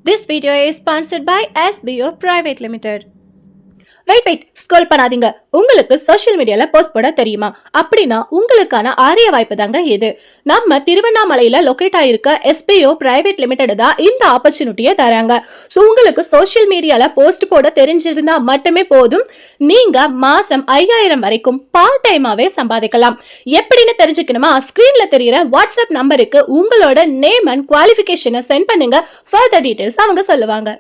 This video is sponsored by SBO Private Limited. Wait scroll பண்ணாதீங்க. உங்களுக்கு social மீடியால post போட தெரியுமா? அப்படின்னா உங்களுக்கான ஆரிய வாய்ப்பு தாங்க இது. நம்ம திருவண்ணாமலையில லொகேட் ஆயிருக்க SBO பிரைவேட் லிமிடெட் தான் இந்த ஆப்பர்ச்சுனிட்டியை தராங்க. ஸோ உங்களுக்கு சோஷியல் மீடியால போஸ்ட் போட தெரிஞ்சிருந்தா மட்டுமே போதும், நீங்க மாசம் 5000 வரைக்கும் பார்ட் டைமாவே சம்பாதிக்கலாம். எப்படின்னு தெரிஞ்சுக்கணுமா? ஸ்கிரீன்ல தெரியுற வாட்ஸ்அப் நம்பருக்கு உங்களோட நேம் அண்ட் குவாலிஃபிகேஷனை சென்ட் பண்ணுங்க. ஃபர்தர் டீடைல்ஸ் அவங்க சொல்லுவாங்க.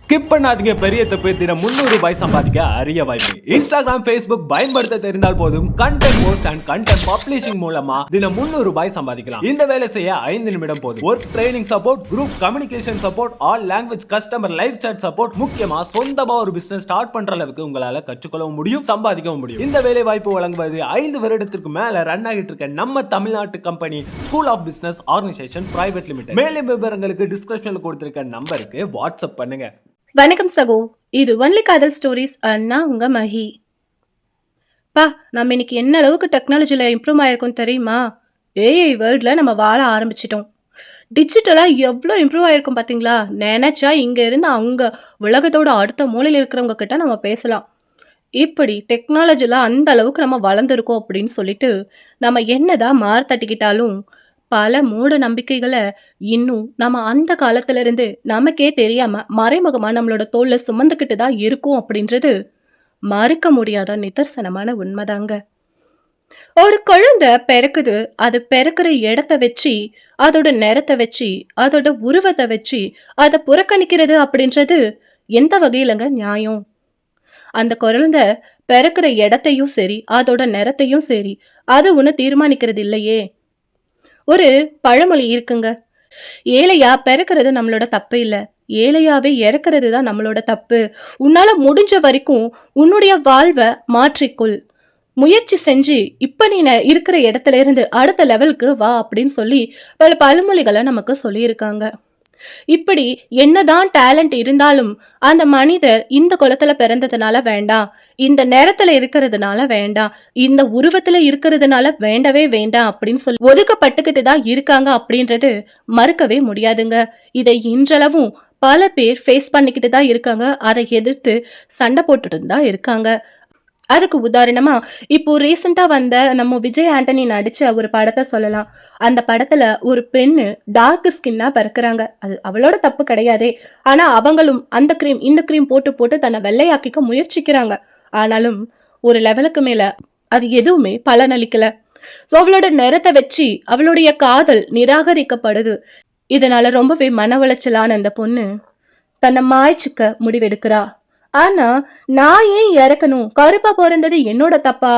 ஸ்கிப் பண்ணாதீங்க. பெரிய தப்பு. தினம் 300 ரூபாய் சம்பாதிக்க அரிய வாய்ப்பு. இன்ஸ்டாகிராம், Facebook பயன்படுத்த தெரிந்தால் போதும், content post and content publishing மூலமா தினம் 300 ரூபாய் சம்பாதிக்கலாம். இந்த வேலை செய்ய 5 நிமிடம் போதும். Work training support, group communication support, all language customer live chat support, முக்கியமா சொந்தமா ஒரு பிசினஸ் ஸ்டார்ட் பண்ற அளவுக்கு உங்களால கற்றுக்கொள்ளவும் முடியும், சம்பாதிக்கவும் முடியும். இந்த வேலை வாய்ப்பு வழங்குவது 5 வருடத்திற்கு மேல ரன் ஆகிட்டு இருக்க நம்ம தமிழ்நாட்டு company school of business organisation private limited. மேலும் விவரங்களுக்கு டிஸ்கிரிப்ஷன்ல கொடுத்திருக்க நம்பருக்கு வாட்ஸ்அப் பண்ணுங்க. வணக்கம் சகோ, இது ஒன்லி காதல் ஸ்டோரிஸ். நான் உங்க மஹி. நம்ம இன்னைக்கு என்ன அளவுக்கு டெக்னாலஜியில் இம்ப்ரூவ் ஆயிருக்கும் தெரியுமா? ஏஐ வேர்ல்டில் நம்ம வாழ ஆரம்பிச்சிட்டோம். டிஜிட்டலாக எவ்வளோ இம்ப்ரூவ் ஆயிருக்கும் பார்த்தீங்களா? நினச்சா இங்கே இருந்து அங்கே உலகத்தோட அடுத்த மூலையில் இருக்கிறவங்க கிட்ட நம்ம பேசலாம். இப்படி டெக்னாலஜியில் அந்த அளவுக்கு நம்ம வளர்ந்துருக்கோம் அப்படின்னு சொல்லிட்டு நம்ம என்னதான் தட்டிக்கிட்டாலும் பல மூட நம்பிக்கைகளை இன்னும் நம்ம அந்த காலத்துல இருந்து நமக்கே தெரியாம மறைமுகமா நம்மளோட தோல்ல சுமந்துக்கிட்டு தான் இருக்கும் அப்படின்றது மறுக்க முடியாத நிதர்சனமான உண்மைதாங்க. ஒரு குழந்தை பிறக்குது, அது பிறக்கிற இடத்த வச்சு, அதோட நேரத்தை வச்சு, அதோட உருவத்தை வச்சு அதை புறக்கணிக்கிறது அப்படின்றது எந்த வகையிலங்க நியாயம்? அந்த குழந்தை பிறக்கிற இடத்தையும் சரி, அதோட நேரத்தையும் சரி, அது ஒன்று தீர்மானிக்கிறது இல்லையே. ஒரு பழமொழி இருக்குங்க, ஏழையா பிறக்கிறது நம்மளோட தப்பு இல்ல, ஏழையாவே இறக்கிறது தான் நம்மளோட தப்பு. உன்னால முடிஞ்ச வரைக்கும் உன்னுடைய வாழ்வை மாற்றிக்கொள், முயற்சி செஞ்சு இப்ப நீ இருக்கிற இடத்துல இருந்து அடுத்த லெவலுக்கு வா அப்படின்னு சொல்லி பல பழமொழிகளை நமக்கு சொல்லியிருக்காங்க. இப்படி என்னதான் டேலண்ட் இருந்தாலும் அந்த மனிதர் இந்த குலத்துல பிறந்ததுனால வேண்டாம், இந்த நேரத்துல இருக்கிறதுனால வேண்டாம், இந்த உருவத்துல இருக்கிறதுனால வேண்டவே வேண்டாம் அப்படின்னு சொல்லி ஒதுக்கப்பட்டுக்கிட்டு தான் இருக்காங்க அப்படின்றது மறுக்கவே முடியாதுங்க. இதை இன்றளவும் பல பேர் ஃபேஸ் பண்ணிக்கிட்டு தான் இருக்காங்க. அதை எதிர்த்து சண்டை போட்டுட்டு தான் இருக்காங்க. அதுக்கு உதாரணமா இப்போ ரீசெண்டா வந்த நம்ம விஜய் ஆண்டனி நடிச்ச ஒரு படத்தை சொல்லலாம். அந்த படத்துல ஒரு பெண்ணு டார்க் ஸ்கின்னா பிறக்கிறாங்க. அது அவளோட தப்பு கிடையாதே. ஆனா அவங்களும் அந்த கிரீம் இந்த கிரீம் போட்டு போட்டு தன்னை வெள்ளையாக்கிக்க முயற்சிக்கிறாங்க. ஆனாலும் ஒரு லெவலுக்கு மேல அது எதுவுமே பலனளிக்கல. ஸோ அவளோட நிறத்தை வச்சு அவளுடைய காதல் நிராகரிக்கப்படுது. இதனால ரொம்பவே மன உளைச்சலான அந்த பொண்ணு தன்னை மாய்ச்சிக்க முடிவெடுக்கிறா. ஆனா நான் ஏன் இறக்கணும், கருப்பா பிறந்தது என்னோட தப்பா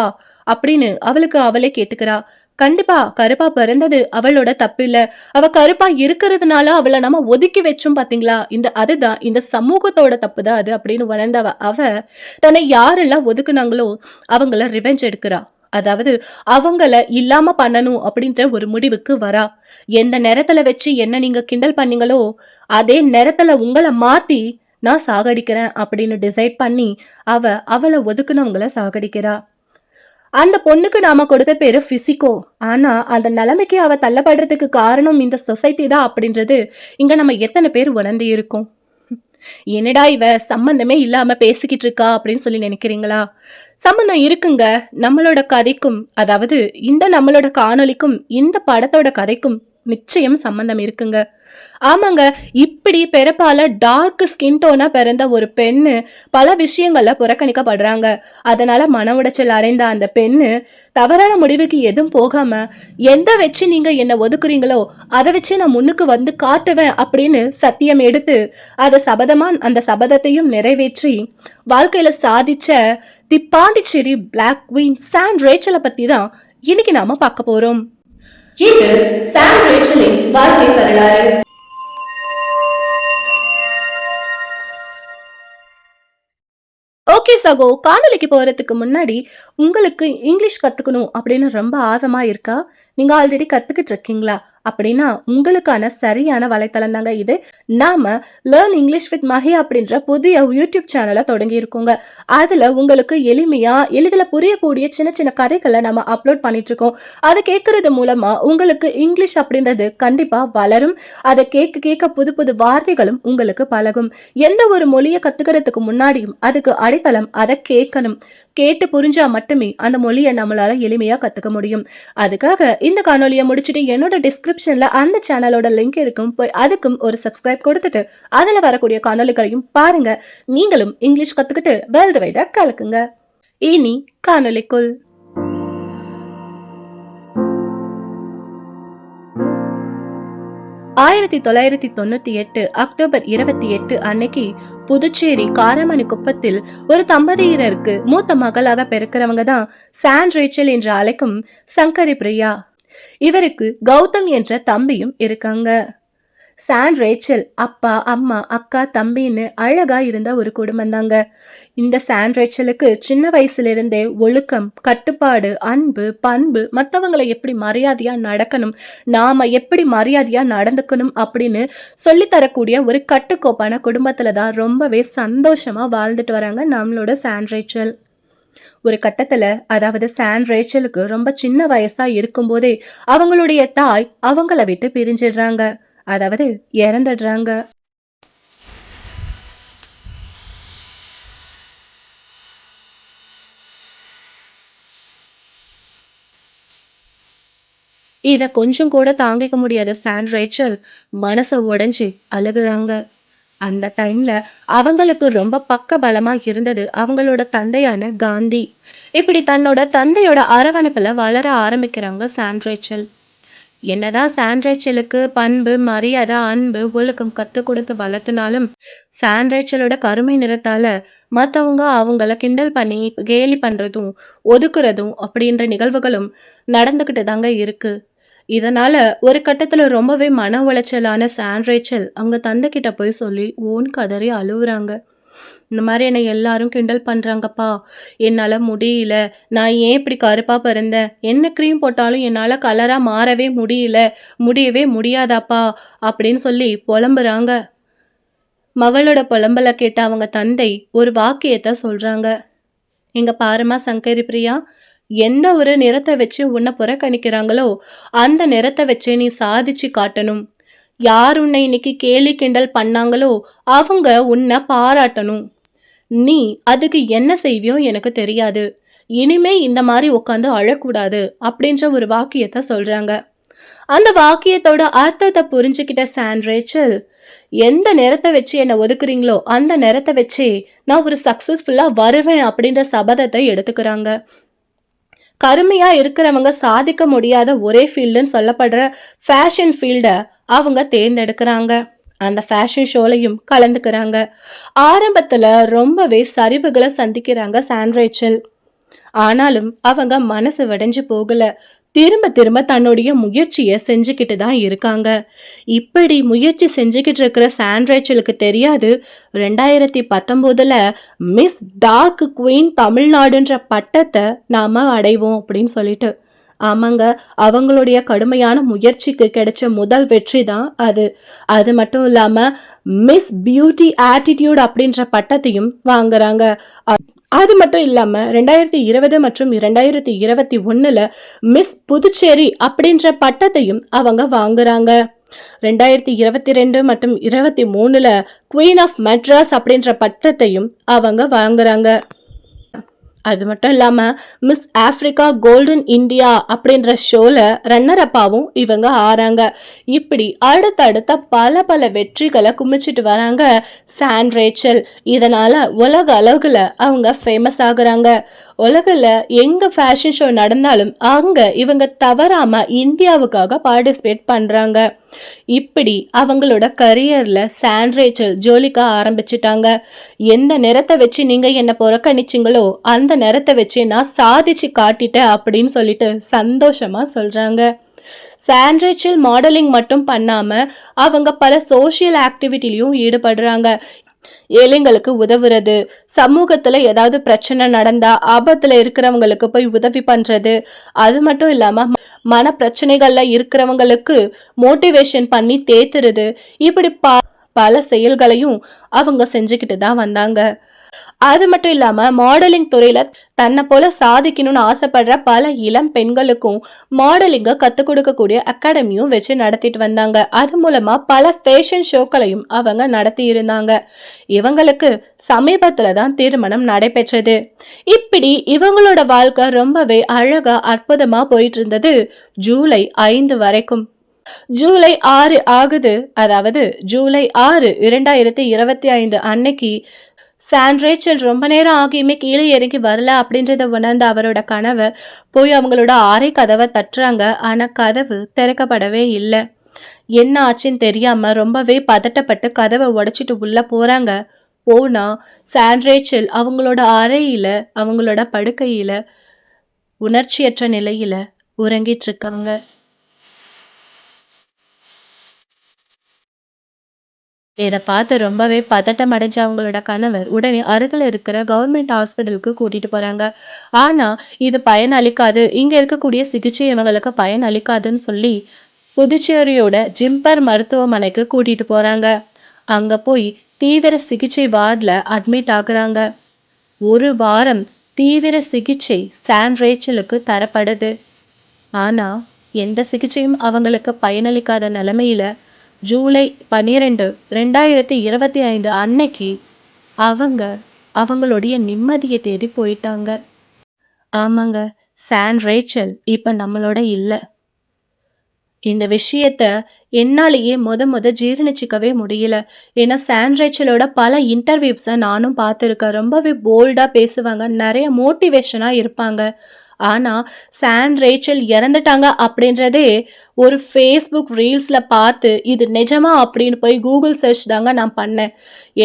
அப்படின்னு அவளுக்கு அவளே கேட்டுக்கிறா. கண்டிப்பா கருப்பா பிறந்தது அவளோட தப்பு இல்ல, அவ கருப்பா இருக்கிறதுனால அவளை நம்ம ஒதுக்கி வச்சோம் பாத்தீங்களா, அதுதான் இந்த சமூகத்தோட தப்பு தான் அது அப்படின்னு உணர்ந்தவ அவ தன்னை யாரெல்லாம் ஒதுக்குனாங்களோ அவங்கள ரிவெஞ்ச் எடுக்கிறா. அதாவது அவங்கள இல்லாம பண்ணணும் அப்படின்ற ஒரு முடிவுக்கு வரா. எந்த நேரத்துல வச்சு என்ன நீங்க கிண்டல் பண்ணீங்களோ அதே நேரத்துல உங்களை மாத்தி நான் சாகடிக்கிறேன் அப்படின்னு டிசைட் பண்ணி அவளை ஒதுக்குனவங்கள சாகடிக்கிறா. அந்த பொண்ணுக்கு நாம கொடுத்த பேரு பிசிகோ. ஆனா அந்த நிலைமைக்கு அவ தள்ளப்படுறதுக்கு காரணம் இந்த சொசைட்டி தான் அப்படின்றது இங்க நம்ம எத்தனை பேர் உணர்ந்து இருக்கோம்? என்னடா இவ சம்பந்தமே இல்லாம பேசிக்கிட்டு இருக்கா அப்படின்னு சொல்லி நினைக்கிறீங்களா? சம்பந்தம் இருக்குங்க. நம்மளோட கதைக்கும், அதாவது இந்த நம்மளோட காணொலிக்கும் இந்த படத்தோட கதைக்கும் நிச்சயம் சம்பந்தம் இருக்குங்க. ஆமாங்க, இப்படி பிறப்பால டார்க் ஸ்கின் டோனா பிறந்த ஒரு பெண்ணு பல விஷயங்கள்ல புறக்கணிக்கப்படுறாங்க. அதனால மன உடைச்சல் அடைந்த அந்த பெண்ணு தவறான முடிவுக்கு எதுவும் போகாம, எந்த வச்சு நீங்க என்ன ஒதுக்குறீங்களோ அதை வச்சு நான் முன்னுக்கு வந்து காட்டுவேன் அப்படின்னு சத்தியம் எடுத்து அதை சபதமா அந்த சபதத்தையும் நிறைவேற்றி வாழ்க்கையில சாதிச்ச தி பாண்டிச்சேரி பிளாக் குவீன் சாம் ரேச்சலை பத்தி தான் இன்னைக்கு நாம பார்க்க போறோம். இது சாம் ரேச்சலின் வாழ்க்கை வரலாறு. ஓகே ஓகே சகோ, காணொளிக்கு போறதுக்கு முன்னாடி உங்களுக்கு இங்கிலீஷ் கத்துக்கணும் அப்படின்னு ரொம்ப ஆர்வமா இருக்கா? நீங்க ஆல்ரெடி கத்துக்கிட்டு இருக்கீங்களா? அப்படின்னா உங்களுக்கான சரியான வலைத்தளம் தாங்க இது. நாம லேர்ன் இங்கிலீஷ் வித் மஹி அப்படின்ற புதிய யூடியூப் சேனலை தொடங்கி இருக்கோங்க. அதுல உங்களுக்கு எளிமையா எளிதில் புரியக்கூடிய சின்ன சின்ன கதைகளை நம்ம அப்லோட் பண்ணிட்டு இருக்கோம். அதை கேட்கறது மூலமா உங்களுக்கு இங்கிலீஷ் அப்படின்றது கண்டிப்பா வளரும். அதை கேட்க கேட்க புது புது வார்த்தைகளும் உங்களுக்கு பழகும். எந்த ஒரு மொழியை கத்துக்கிறதுக்கு முன்னாடியும் அதுக்கு அடித்தளம் அதை கேட்கணும். கேட்டு புரிஞ்சா மட்டுமே அந்த மொழியை நம்மளால எளிமையா கத்துக்க முடியும். அதுக்காக இந்த காணொலியை முடிச்சுட்டு என்னோட டிஸ்கிரிப்ஷன்ல அந்த சேனலோட லிங்க் இருக்கும், போய் அதுக்கும் ஒரு சப்ஸ்கிரைப் கொடுத்துட்டு அதுல வரக்கூடிய காணொலிகளையும் பாருங்க. நீங்களும் இங்கிலீஷ் கத்துக்கிட்டு வேர்ல்டு வைடா கலக்குங்க. இனி காணொலிக்குள். 1998 அக்டோபர் 28 அன்னைக்கு புதுச்சேரி காரமணி குப்பத்தில் ஒரு தம்பதியினருக்கு மூத்த மகளாக பிறக்கிறவங்க தான் சான் ரேச்சல் என்று அழைக்கும் சங்கரி பிரியா. இவருக்கு கௌதம் என்ற தம்பியும் இருக்காங்க. சான் ரேச்சல் அப்பா, அம்மா, அக்கா, தம்பின்னு அழகா இருந்த ஒரு குடும்பம் தாங்க. இந்த சான் ரேச்சலுக்கு சின்ன வயசுல இருந்தே ஒழுக்கம், கட்டுப்பாடு, அன்பு, பண்பு, மற்றவங்களை எப்படி மரியாதையா நடக்கணும், நாம எப்படி மரியாதையா நடந்துக்கணும் அப்படின்னு சொல்லித்தரக்கூடிய ஒரு கட்டுக்கோப்பான குடும்பத்துல தான் ரொம்பவே சந்தோஷமா வாழ்ந்துட்டு வராங்க நம்மளோட சான் ரேச்சல். ஒரு கட்டத்துல, அதாவது சான் ரேச்சலுக்கு ரொம்ப சின்ன வயசா இருக்கும்போதே அவங்களுடைய தாய் அவங்கள விட்டு பிரிஞ்சிடுறாங்க, அதாவது இறந்துடுறாங்க. இத கொஞ்சம் கூட தாங்கிக்க முடியாத சான் ரேச்சல் மனச உடைஞ்சு அழுகுறாங்க. அந்த டைம்ல அவங்களுக்கு ரொம்ப பக்கபலமா இருந்தது அவங்களோட தந்தையான காந்தி. இப்படி தன்னோட தந்தையோட அரவணைப்புல வளர ஆரம்பிக்கிறாங்க சான் ரேச்சல். என்னதான் சான் ரேச்சலுக்கு பண்பு, மரியாதை, அன்பு, ஒழுக்கம் கத்துக் கொடுத்து வளர்த்தினாலும் சான் ரேச்சலோட கருமை நிறத்தால மத்தவங்க அவங்கள கிண்டல் பண்ணி கேலி பண்றதும் ஒதுக்குறதும் அப்படின்ற நிகழ்வுகளும் நடந்துகிட்டு தாங்க இருக்கு. இதனால ஒரு கட்டத்துல ரொம்பவே மன உளைச்சலான சான் ரேச்சல் அவங்க தந்தை கிட்ட போய் சொல்லி ஓன் கதறி அழுவுறாங்க. இந்த மாதிரி என்னை எல்லாரும் கிண்டல் பண்றாங்கப்பா, என்னால முடியல, நான் ஏன் இப்படி கருப்பா பிறந்தேன், என்ன க்ரீம் போட்டாலும் என்னால கலரா மாறவே முடியல, முடியவே முடியாதாப்பா அப்படின்னு சொல்லி புலம்புறாங்க. மகளோட புலம்பல கேட்ட அவங்க தந்தை ஒரு வாக்கியத்தை சொல்றாங்க. இங்க பாருமா சங்கரி பிரியா, எந்த ஒரு நிறத்தை வச்சு உன்னை புறக்கணிக்கிறாங்களோ அந்த நிறத்தை வச்சு நீ சாதிச்சு காட்டணும். யார் உன்னை இன்னைக்கு கேலி கிண்டல் பண்ணாங்களோ அவங்க உன்னை பாராட்டணும். நீ அதுக்கு என்ன செய்வியோ எனக்கு தெரியாது. இனிமே இந்த மாதிரி உட்காந்து அழக்கூடாது அப்படின்ற ஒரு வாக்கியத்தை சொல்றாங்க. அந்த வாக்கியத்தோட அர்த்தத்தை புரிஞ்சுக்கிட்ட சான் ரேச்சல், எந்த நேரத்தை வச்சு என்னை ஒதுக்குறீங்களோ அந்த நேரத்தை வச்சே நான் ஒரு சக்சஸ்ஃபுல்லா வருவேன் அப்படின்ற சபதத்தை எடுத்துக்கிறாங்க. கருமையா இருக்கிறவங்க சாதிக்க முடியாத ஒரே ஃபீல்டுன்னு சொல்லப்படுற ஃபேஷன் ஃபீல்டை அவங்க தேர்ந்தெடுக்கிறாங்க. அந்த ஃபேஷன் ஷோலையும் கலந்துக்கிறாங்க. ஆரம்பத்துல ரொம்பவே சரிவுகளை சந்திக்கிறாங்க சான் ரேச்சல். ஆனாலும் அவங்க மனசு வெடைஞ்சு போகல. திரும்ப திரும்ப தன்னுடைய முயற்சியை செஞ்சுக்கிட்டு தான் இருக்காங்க. இப்படி முயற்சி செஞ்சுக்கிட்டு இருக்கிற சான் ரேச்சலுக்கு தெரியாது 2019 மிஸ் டார்க் குவீன் தமிழ்நாடுன்ற பட்டத்தை நாம அடைவோம் அப்படின்னு சொல்லிட்டு. ஆமாங்க, அவங்களுடைய கடுமையான முயற்சிக்கு கிடைச்ச முதல் வெற்றி தான் அது. அது மட்டும் இல்லாம மிஸ் பியூட்டி ஆட்டிடியூட் அப்படின்ற பட்டத்தையும் வாங்குறாங்க. அது மட்டும் இல்லாம 2020 மற்றும் 2021 மிஸ் புதுச்சேரி அப்படின்ற பட்டத்தையும் அவங்க வாங்குறாங்க. 2022 மற்றும் 23 குவீன் ஆஃப் மெட்ராஸ் அப்படின்ற பட்டத்தையும் அவங்க வாங்குறாங்க. அது மட்டும் இல்லாம மிஸ் ஆப்பிரிக்கா கோல்டன் இந்தியா அப்படின்ற ஷோல ரன்னர் அப்பாவும் இவங்க ஆறாங்க. இப்படி அடுத்தடுத்த பல பல வெற்றிகளை குமிச்சிட்டு வராங்க சான் ரேச்சல். இதனால உலக அளவுல அவங்க ஃபேமஸ் ஆகுறாங்க. உலகில் எங்க ஃபேஷன் ஷோ நடந்தாலும் அங்க இவங்க தவறாம இந்தியாவுக்காக பார்ட்டிசிபேட் பண்றாங்க. இப்படி அவங்களோட கரியர்ல சான் ரேச்சல் ஜோலிக்க ஆரம்பிச்சிட்டாங்க. எந்த நிறத்தை வச்சு நீங்க என்ன புறக்கணிச்சிங்களோ அந்த நிறத்தை வச்சு நான் சாதிச்சு காட்டிட்டேன் அப்படின்னு சொல்லிட்டு சந்தோஷமா சொல்றாங்க. சான் ரேச்சல் மாடலிங் மட்டும் பண்ணாம அவங்க பல சோஷியல் ஆக்டிவிட்டிலையும் ஈடுபடுறாங்க. ஏழைங்களுக்கு உதவுறது, சமூகத்துல ஏதாவது பிரச்சனை நடந்தா ஆபத்துல இருக்கிறவங்களுக்கு போய் உதவி பண்றது, அது மட்டும் இல்லாம மன பிரச்சனைகள்ல இருக்கிறவங்களுக்கு மோட்டிவேஷன் பண்ணி தேத்துறது, இப்படி பல செயல்களையும் அவங்க செஞ்சுக்கிட்டு தான் வந்தாங்க. அது மட்டும் இல்லாம மாடலிங் துறையில தன்னை போல சாதிக்கணும்னு ஆசைப்படுற பல இளம் பெண்களுக்கும் மாடலிங்க கத்துக் கொடுக்கக்கூடிய அகாடமியும் வச்சு நடத்திட்டு வந்தாங்க. அது மூலமா பல ஃபேஷன் ஷோக்களையும் அவங்க நடத்தி இருந்தாங்க. இவங்களுக்கு சமீபத்துல தான் திருமணம் நடைபெற்றது. இப்படி இவங்களோட வாழ்க்கை ரொம்பவே அழகா அற்புதமா போயிட்டு இருந்தது ஜூலை 5 வரைக்கும். ஜூலை 6 ஆகுது. அதாவது ஜூலை 6 2025 அன்னைக்கு சாண்ட்ரேச்சல் ரொம்ப நேரம் ஆகியுமே கீழே இறங்கி வரல அப்படின்றத உணர்ந்த அவரோட கணவர் போய் அவங்களோட அறை கதவை தட்டுறாங்க. ஆனா கதவு திறக்கப்படவே இல்லை. என்ன ஆச்சுன்னு தெரியாம ரொம்பவே பதட்டப்பட்டு கதவை உடைச்சிட்டு உள்ள போறாங்க. போனா சாண்ட்ரேச்சல் அவங்களோட அறையில அவங்களோட படுக்கையில உணர்ச்சியற்ற நிலையில உறங்கிட்டு இருக்காங்க. இதை பார்த்து ரொம்பவே பதட்டம் அடைஞ்ச அவங்களோட கணவர் உடனே அருகில் இருக்கிற கவர்மெண்ட் ஹாஸ்பிட்டலுக்கு கூட்டிட்டு போறாங்க. ஆனா இது பயன் அளிக்காது, இங்க இருக்கக்கூடிய சிகிச்சை இவங்களுக்கு பயன் அளிக்காதுன்னு சொல்லி புதுச்சேரியோட ஜிம்பர் மருத்துவமனைக்கு கூட்டிட்டு போறாங்க. அங்க போய் தீவிர சிகிச்சை வார்டில் அட்மிட் ஆகுறாங்க. 1 வாரம் தீவிர சிகிச்சை சாண்ட்ரேச்சலுக்கு தரப்படுது. ஆனா எந்த சிகிச்சையும் அவங்களுக்கு பயனளிக்காத நிலைமையில ஜூலை 12 2025 அன்னைக்கு அவங்க அவங்களுடைய நிம்மதியை தேடி போயிட்டாங்க. ஆமாங்க, சாண்ட்ரேச்சல் இப்ப நம்மளோட இல்ல. இந்த விஷயத்த என்னாலேயே முத ஜீரணிச்சிக்கவே முடியல. ஏன்னா சாண்ட்ரேச்சலோட பல இன்டர்வியூஸை நானும் பார்த்துருக்கேன். ரொம்பவே போல்டா பேசுவாங்க, நிறைய மோட்டிவேஷனா இருப்பாங்க. ஆனா சாண்ட்ரேச்சல் இறந்துட்டாங்க அப்படின்றதே ஒரு ஃபேஸ்புக் ரீல்ஸ்ல பார்த்து இது நிஜமா அப்படின்னு போய் கூகுள் சர்ச் தாங்க நான் பண்ணேன்.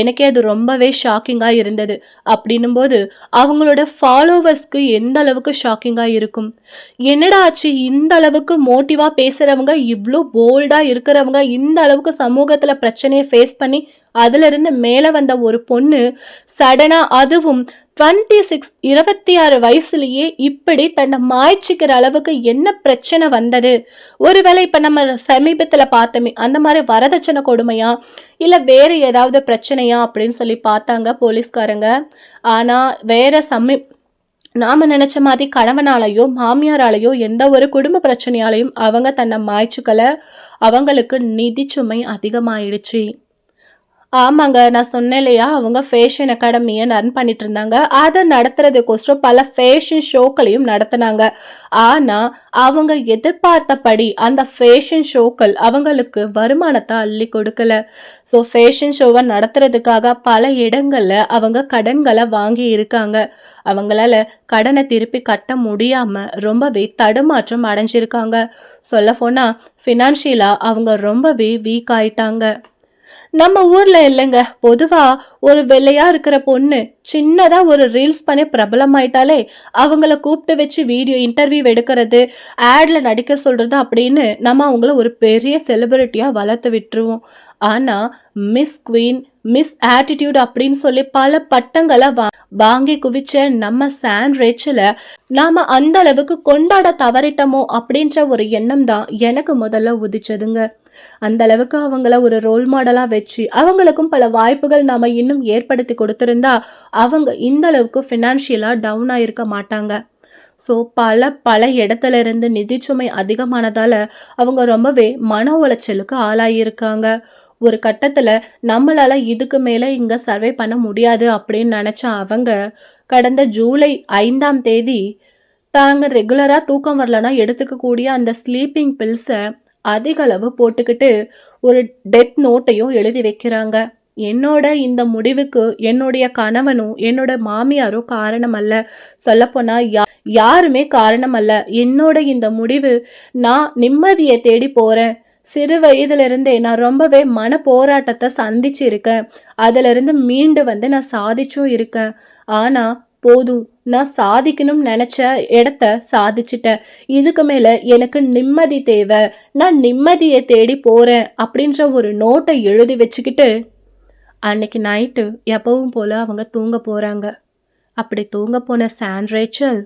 எனக்கே அது ரொம்பவே ஷாக்கிங்கா இருந்தது. அப்படின்னும் போது அவங்களோட ஃபாலோவர்ஸ்க்கு எந்த அளவுக்கு ஷாக்கிங்கா இருக்கும். என்னடா ஆச்சு, இந்த அளவுக்கு மோட்டிவா பேசுறவங்க, இவ்வளோ போல்டா இருக்கிறவங்க, இந்த அளவுக்கு சமூகத்துல பிரச்சனையை ஃபேஸ் பண்ணி அதுல இருந்து மேல வந்த ஒரு பொண்ணு சடனா, அதுவும் 26 வயசுலயே இப்படி தன்னை மாய்ச்சிக்கிற அளவுக்கு என்ன பிரச்சனை வந்தது? ஒருவேளை இப்ப நம்ம சமீபத்துல பார்த்தோமே அந்த மாதிரி வரதட்சணை கொடுமையா இல்ல வேற ஏதாவது பிரச்சனையா அப்படின்னு சொல்லி பார்த்தாங்க போலீஸ்காரங்க. ஆனா வேற நாம நினைச்ச மாதிரி கணவனாலையோ மாமியாராலையோ எந்த ஒரு குடும்ப பிரச்சனையாலையும் அவங்க தன்னை மாய்ச்சிக்கல. அவங்களுக்கு நிதி சுமை அதிகமாயிடுச்சு. ஆமாங்க, நான் சொன்னேன் இல்லையா, அவங்க ஃபேஷன் அகாடமியை ரன் பண்ணிட்டு இருந்தாங்க. அதை நடத்துறதுக்கோசரம் பல ஃபேஷன் ஷோக்களையும் நடத்தினாங்க. ஆனால் அவங்க எதிர்பார்த்தபடி அந்த ஃபேஷன் ஷோக்கள் அவங்களுக்கு வருமானத்தை அள்ளி கொடுக்கல. ஸோ ஃபேஷன் ஷோவை நடத்துறதுக்காக பல இடங்களில் அவங்க கடன்களை வாங்கி இருக்காங்க. அவங்களால கடனை திருப்பி கட்ட முடியாமல் ரொம்பவே தடுமாற்றம் அடைஞ்சிருக்காங்க. சொல்ல போனால் ஃபினான்ஷியலாக அவங்க ரொம்பவே வீக் ஆயிட்டாங்க. நம்ம ஊர்ல இல்லைங்க, பொதுவா ஒரு வெள்ளையா இருக்கிற பொண்ணு சின்னதா ஒரு ரீல்ஸ் பண்ணி பிரபலமாயிட்டாலே அவங்கள கூப்பிட்டு வச்சு வீடியோ இன்டர்வியூ எடுக்கிறது, ஆட்ல நடிக்க சொல்றது அப்படின்னு நம்ம அவங்கள ஒரு பெரிய செலிபிரிட்டியா வளர்த்து விட்டுருவோம். ஆனா மிஸ் குவீன், மிஸ் ஆட்டிடியூட் அப்படின்னு சொல்லி பல பட்டங்களை வாங்கி குவிச்ச நம்ம சாண்ட்ரேச்சல நாம அந்த அளவுக்கு கொண்டாட தவறிட்டோமோ அப்படின்ற ஒரு எண்ணம் தான் எனக்கு முதல்ல உதிச்சதுங்க. அந்த அளவுக்கு அவங்கள ஒரு ரோல் மாடலா வச்சு அவங்களுக்கும் பல வாய்ப்புகள் நாம இன்னும் ஏற்படுத்தி கொடுத்திருந்தா அவங்க இந்த அளவுக்கு ஃபினான்ஷியலா டவுன் ஆயிருக்க மாட்டாங்க. ஸோ பல இடத்துல இருந்து நிதிச்சுமை அதிகமானதால அவங்க ரொம்பவே மன உளைச்சலுக்கு ஆளாயிருக்காங்க. ஒரு கட்டத்துல நம்மளால இதுக்கு மேல இங்க சர்வே பண்ண முடியாது அப்படின்னு நினைச்ச அவங்க கடந்த ஜூலை 5 தாங்க ரெகுலரா தூக்கம் வரலன்னா எடுத்துக்கக்கூடிய அந்த ஸ்லீப்பிங் பில்ஸை அதிக அளவு போட்டுக்கிட்டு ஒரு டெத் நோட்டையும் எழுதி வைக்கிறாங்க. என்னோட இந்த முடிவுக்கு என்னுடைய கணவனும் என்னோட மாமியாரும் காரணம் அல்ல, சொல்லப்போனா யாருமே காரணம் அல்ல. என்னோட இந்த முடிவு, நான் நிம்மதியை தேடி போறேன். சிறு வயதுல இருந்தே நான் ரொம்பவே மன போராட்டத்தை சந்திச்சு இருக்கேன். அதுல இருந்து மீண்டு வந்து நான் சாதிச்சும் இருக்கேன். ஆனா போதும், நான் சாதிக்கணும்னு நினைச்ச இடத்த சாதிச்சிட்டேன். இதுக்கு மேல எனக்கு நிம்மதி தேவை, நான் நிம்மதியை தேடி போறேன் அப்படின்ற ஒரு நோட்டை எழுதி வச்சுக்கிட்டு அன்னைக்கு நைட்டு எப்பவும் போல அவங்க தூங்க போறாங்க. அப்படி தூங்க போன சான் ரேச்சல்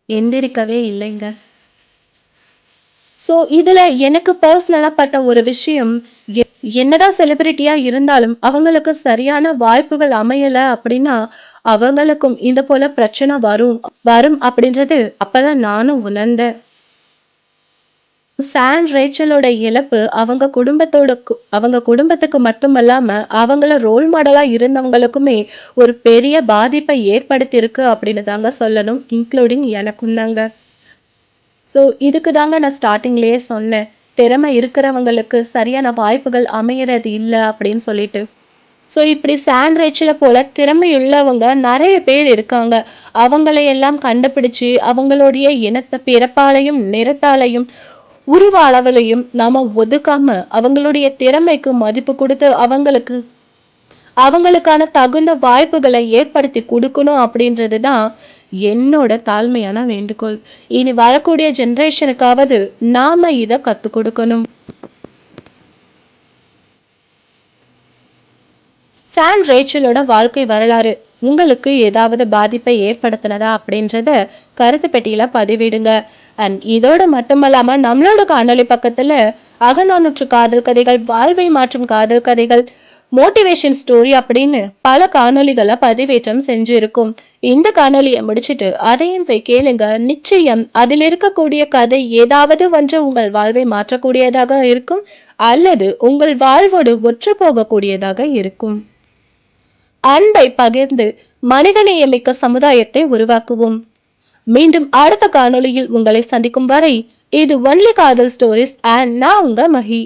எந்திரிக்கவே இல்லைங்க. ஸோ இதுல எனக்கு பர்சனலா பட்ட ஒரு விஷயம், எ என்னதான் செலிபிரிட்டியா இருந்தாலும் அவங்களுக்கு சரியான வாய்ப்புகள் அமையல அப்படின்னா, அவங்களுக்கும் இந்த போல பிரச்சனை வரும் வரும் அப்படின்றது அப்பதான் நானும் உணர்ந்தேன். சான் ரேச்சலோட இழப்பு அவங்க குடும்பத்துக்கு மட்டுமல்லாம, அவங்கள ரோல் மாடலா இருந்தவங்களுக்குமே ஒரு பெரிய பாதிப்பை ஏற்படுத்தியிருக்கு அப்படின்னு தாங்க சொல்லணும். இன்க்ளூடிங் எனக்கும் தாங்க. ஸோ இதுக்கு தாங்க நான் ஸ்டார்ட்டிங்லயே சொன்னேன். திறமை இருக்கிறவங்களுக்கு சரியான வாய்ப்புகள் அமையறது இல்ல அப்படின்னு சொல்லிட்டு. ஸோ இப்படி சான் ரேச்சல போல திறமையுள்ளவங்க நெறைய பேர் இருக்காங்க. அவங்கள எல்லாம் கண்டுபிடிச்சு, அவங்களுடைய இனத்த பிறப்பாலையும், நிறத்தாலையும், உருவ அளவுலயும் நாம ஒதுக்காம, அவங்களுடைய திறமைக்கு மதிப்பு குடுத்து, அவங்களுக்கான தகுந்த வாய்ப்புகளை ஏற்படுத்தி குடுக்கணும் அப்படின்றது தான் என்னோட தாழ்மையான வேண்டுகோள். இனி வரக்கூடிய ஜெனரேஷனுக்காவது நாம இத கத்துக் குடுக்கணும். சான் ரேச்சலோட வாழ்க்கை வரலாறு உங்களுக்கு ஏதாவது பாதிப்பை ஏற்படுத்தினதா அப்படின்றத கருத்து பெட்டியில பதிவிடுங்க. அண்ட் இதோட மட்டுமல்லாம நம்மளோட காணொளி பக்கத்துல அகநானூற்று காதல் கதைகள், வாழ்வை மாற்றும் காதல் கதைகள், மோட்டிவேஷன் ஸ்டோரி அப்படின்னு பல காணொளிகளை பதிவேற்றம் செஞ்சிருக்கும். இந்த காணொளியை முடிச்சிட்டு அதையும் போய் கேளுங்க. நிச்சயம் அதில் இருக்கக்கூடிய கதை ஏதாவது ஒன்று உங்கள் வாழ்வை மாற்றக்கூடியதாக இருக்கும், அல்லது உங்கள் வாழ்வோடு ஒற்று போகக்கூடியதாக இருக்கும். அன்பை பகிர்ந்து மனிதநேயமிக்க சமுதாயத்தை உருவாக்குவோம். மீண்டும் அடுத்த காணொளியில் உங்களை சந்திக்கும் வரை இது ஒன்லி காதல் ஸ்டோரிஸ் அண்ட் நான் உங்க மஹி.